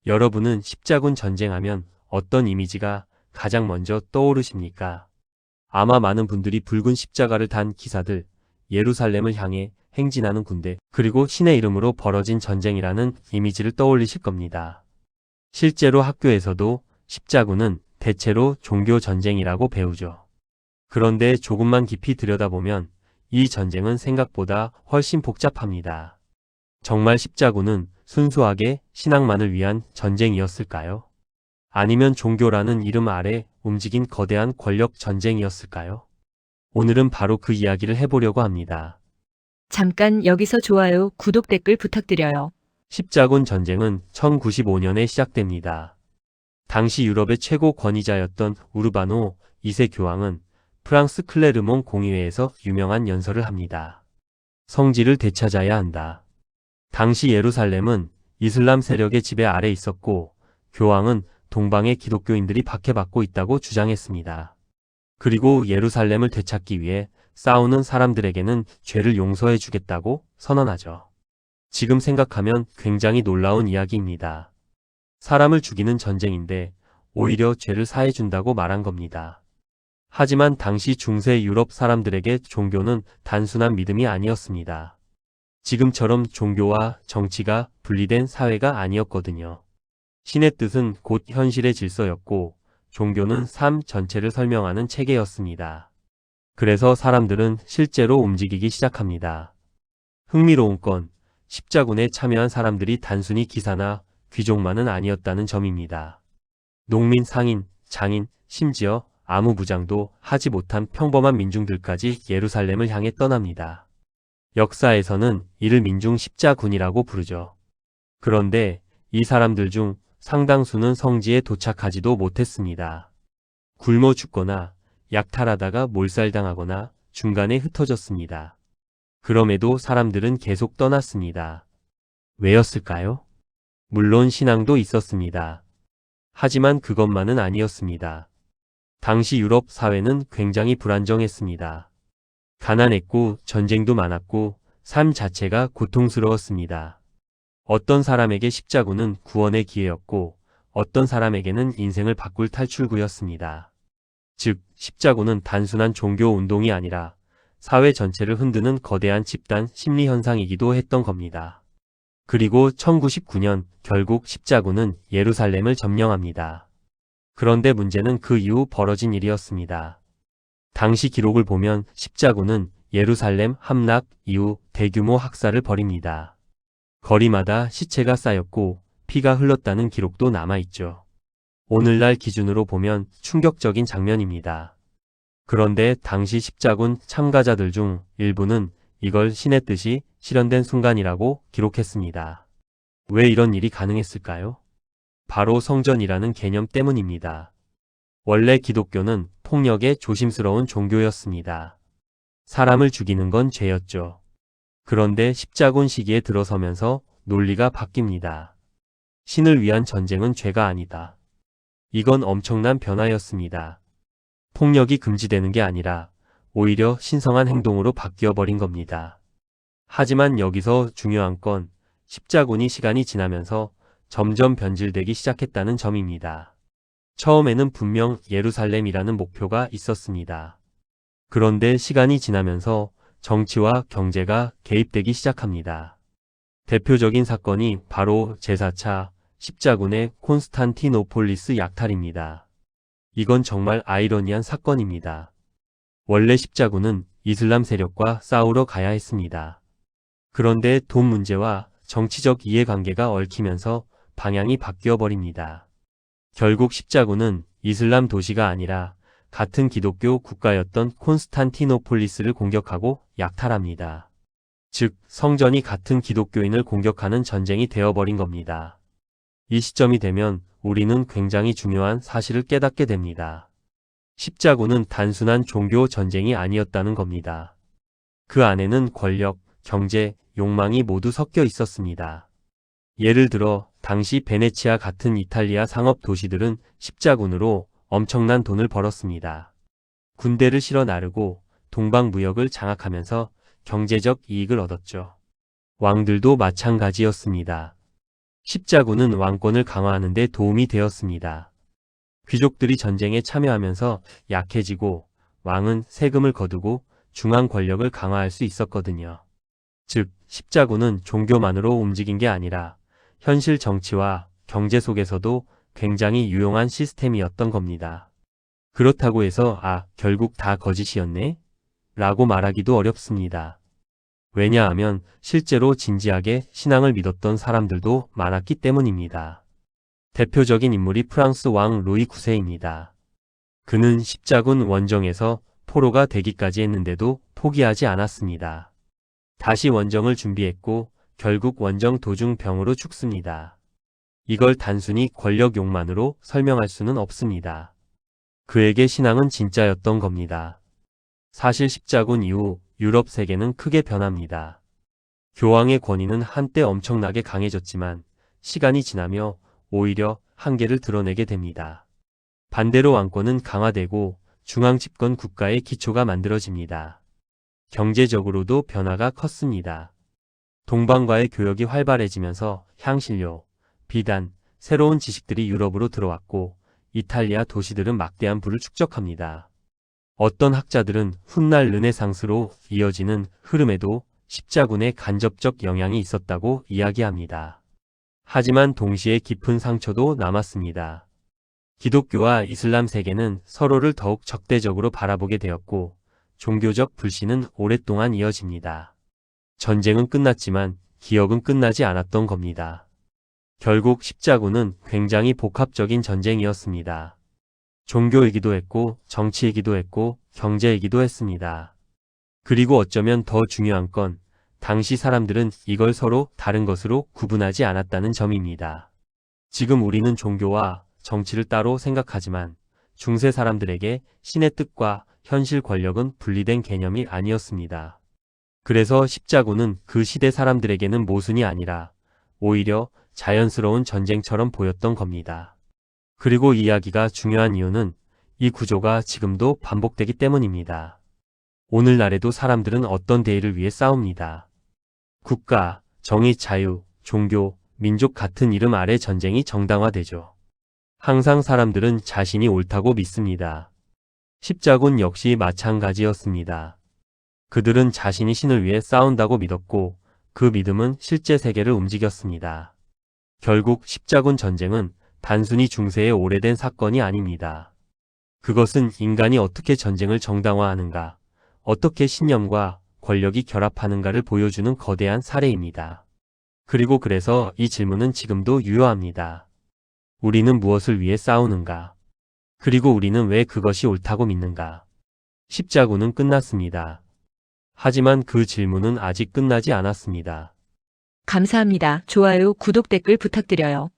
여러분은 십자군 전쟁하면 어떤 이미지가 가장 먼저 떠오르십니까? 아마 많은 분들이 붉은 십자가를 단 기사들, 예루살렘을 향해 행진하는 군대, 그리고 신의 이름으로 벌어진 전쟁이라는 이미지를 떠올리실 겁니다. 실제로 학교에서도 십자군은 대체로 종교 전쟁이라고 배우죠. 그런데 조금만 깊이 들여다보면 이 전쟁은 생각보다 훨씬 복잡합니다. 정말 십자군은 순수하게 신앙만을 위한 전쟁이었을까요? 아니면 종교라는 이름 아래 움직인 거대한 권력 전쟁이었을까요? 오늘은 바로 그 이야기를 해보려고 합니다. 잠깐 여기서 좋아요, 구독, 댓글 부탁드려요. 십자군 전쟁은 1095년에 시작됩니다. 당시 유럽의 최고 권위자였던 우르바노 2세 교황은 프랑스 클레르몽 공의회에서 유명한 연설을 합니다. 성지를 되찾아야 한다. 당시 예루살렘은 이슬람 세력의 지배 아래 있었고 교황은 동방의 기독교인들이 박해받고 있다고 주장했습니다. 그리고 예루살렘을 되찾기 위해 싸우는 사람들에게는 죄를 용서해 주겠다고 선언하죠. 지금 생각하면 굉장히 놀라운 이야기입니다. 사람을 죽이는 전쟁인데 오히려 죄를 사해준다고 말한 겁니다. 하지만 당시 중세 유럽 사람들에게 종교는 단순한 믿음이 아니었습니다. 지금처럼 종교와 정치가 분리된 사회가 아니었거든요. 신의 뜻은 곧 현실의 질서였고 종교는 삶 전체를 설명하는 체계였습니다. 그래서 사람들은 실제로 움직이기 시작합니다. 흥미로운 건 십자군에 참여한 사람들이 단순히 기사나 귀족만은 아니었다는 점입니다. 농민, 상인, 장인, 심지어 아무 무장도 하지 못한 평범한 민중들까지 예루살렘을 향해 떠납니다. 역사에서는 이를 민중 십자군이라고 부르죠. 그런데 이 사람들 중 상당수는 성지에 도착하지도 못했습니다. 굶어 죽거나 약탈하다가 몰살당하거나 중간에 흩어졌습니다. 그럼에도 사람들은 계속 떠났습니다. 왜였을까요? 물론 신앙도 있었습니다. 하지만 그것만은 아니었습니다. 당시 유럽 사회는 굉장히 불안정했습니다. 가난했고 전쟁도 많았고 삶 자체가 고통스러웠습니다. 어떤 사람에게 십자군은 구원의 기회였고 어떤 사람에게는 인생을 바꿀 탈출구였습니다. 즉, 십자군은 단순한 종교 운동이 아니라 사회 전체를 흔드는 거대한 집단 심리 현상이기도 했던 겁니다. 그리고 1099년 결국 십자군은 예루살렘을 점령합니다. 그런데 문제는 그 이후 벌어진 일이었습니다. 당시 기록을 보면 십자군은 예루살렘 함락 이후 대규모 학살을 벌입니다. 거리마다 시체가 쌓였고 피가 흘렀다는 기록도 남아있죠. 오늘날 기준으로 보면 충격적인 장면입니다. 그런데 당시 십자군 참가자들 중 일부는 이걸 신의 뜻이 실현된 순간이라고 기록했습니다. 왜 이런 일이 가능했을까요? 바로 성전이라는 개념 때문입니다. 원래 기독교는 폭력에 조심스러운 종교였습니다. 사람을 죽이는 건 죄였죠. 그런데 십자군 시기에 들어서면서 논리가 바뀝니다. 신을 위한 전쟁은 죄가 아니다. 이건 엄청난 변화였습니다. 폭력이 금지되는 게 아니라 오히려 신성한 행동으로 바뀌어버린 겁니다. 하지만 여기서 중요한 건 십자군이 시간이 지나면서 점점 변질되기 시작했다는 점입니다. 처음에는 분명 예루살렘이라는 목표가 있었습니다. 그런데 시간이 지나면서 정치와 경제가 개입되기 시작합니다. 대표적인 사건이 바로 제4차 십자군의 콘스탄티노폴리스 약탈입니다. 이건 정말 아이러니한 사건입니다. 원래 십자군은 이슬람 세력과 싸우러 가야 했습니다. 그런데 돈 문제와 정치적 이해관계가 얽히면서 방향이 바뀌어 버립니다. 결국 십자군은 이슬람 도시가 아니라 같은 기독교 국가였던 콘스탄티노폴리스를 공격하고 약탈합니다. 즉, 성전이 같은 기독교인을 공격하는 전쟁이 되어버린 겁니다. 이 시점이 되면 우리는 굉장히 중요한 사실을 깨닫게 됩니다. 십자군은 단순한 종교 전쟁이 아니었다는 겁니다. 그 안에는 권력, 경제, 욕망이 모두 섞여 있었습니다. 예를 들어 당시 베네치아 같은 이탈리아 상업 도시들은 십자군으로 엄청난 돈을 벌었습니다. 군대를 실어 나르고 동방 무역을 장악하면서 경제적 이익을 얻었죠. 왕들도 마찬가지였습니다. 십자군은 왕권을 강화하는 데 도움이 되었습니다. 귀족들이 전쟁에 참여하면서 약해지고 왕은 세금을 거두고 중앙 권력을 강화할 수 있었거든요. 즉, 십자군은 종교만으로 움직인 게 아니라 현실 정치와 경제 속에서도 굉장히 유용한 시스템이었던 겁니다. 그렇다고 해서 결국 다 거짓이었네? 라고 말하기도 어렵습니다. 왜냐하면 실제로 진지하게 신앙을 믿었던 사람들도 많았기 때문입니다. 대표적인 인물이 프랑스 왕 루이 9세입니다. 그는 십자군 원정에서 포로가 되기까지 했는데도 포기하지 않았습니다. 다시 원정을 준비했고 결국 원정 도중 병으로 죽습니다. 이걸 단순히 권력 욕만으로 설명할 수는 없습니다. 그에게 신앙은 진짜였던 겁니다. 사실 십자군 이후 유럽 세계는 크게 변합니다. 교황의 권위는 한때 엄청나게 강해졌지만 시간이 지나며 오히려 한계를 드러내게 됩니다. 반대로 왕권은 강화되고 중앙 집권 국가의 기초가 만들어집니다. 경제적으로도 변화가 컸습니다. 동방과의 교역이 활발해지면서 향신료, 비단, 새로운 지식들이 유럽으로 들어왔고 이탈리아 도시들은 막대한 부를 축적합니다. 어떤 학자들은 훗날 르네상스로 이어지는 흐름에도 십자군의 간접적 영향이 있었다고 이야기합니다. 하지만 동시에 깊은 상처도 남았습니다. 기독교와 이슬람 세계는 서로를 더욱 적대적으로 바라보게 되었고 종교적 불신은 오랫동안 이어집니다. 전쟁은 끝났지만 기억은 끝나지 않았던 겁니다. 결국 십자군은 굉장히 복합적인 전쟁이었습니다. 종교이기도 했고 정치이기도 했고 경제이기도 했습니다. 그리고 어쩌면 더 중요한 건 당시 사람들은 이걸 서로 다른 것으로 구분하지 않았다는 점입니다. 지금 우리는 종교와 정치를 따로 생각하지만 중세 사람들에게 신의 뜻과 현실 권력은 분리된 개념이 아니었습니다. 그래서 십자군은 그 시대 사람들에게는 모순이 아니라 오히려 자연스러운 전쟁처럼 보였던 겁니다. 그리고 이야기가 중요한 이유는 이 구조가 지금도 반복되기 때문입니다. 오늘날에도 사람들은 어떤 대의를 위해 싸웁니다. 국가, 정의, 자유, 종교, 민족 같은 이름 아래 전쟁이 정당화되죠. 항상 사람들은 자신이 옳다고 믿습니다. 십자군 역시 마찬가지였습니다. 그들은 자신이 신을 위해 싸운다고 믿었고 그 믿음은 실제 세계를 움직였습니다. 결국 십자군 전쟁은 단순히 중세의 오래된 사건이 아닙니다. 그것은 인간이 어떻게 전쟁을 정당화하는가, 어떻게 신념과 권력이 결합하는가를 보여주는 거대한 사례입니다. 그리고 그래서 이 질문은 지금도 유효합니다. 우리는 무엇을 위해 싸우는가? 그리고 우리는 왜 그것이 옳다고 믿는가? 십자군은 끝났습니다. 하지만 그 질문은 아직 끝나지 않았습니다. 감사합니다. 좋아요, 구독, 댓글 부탁드려요.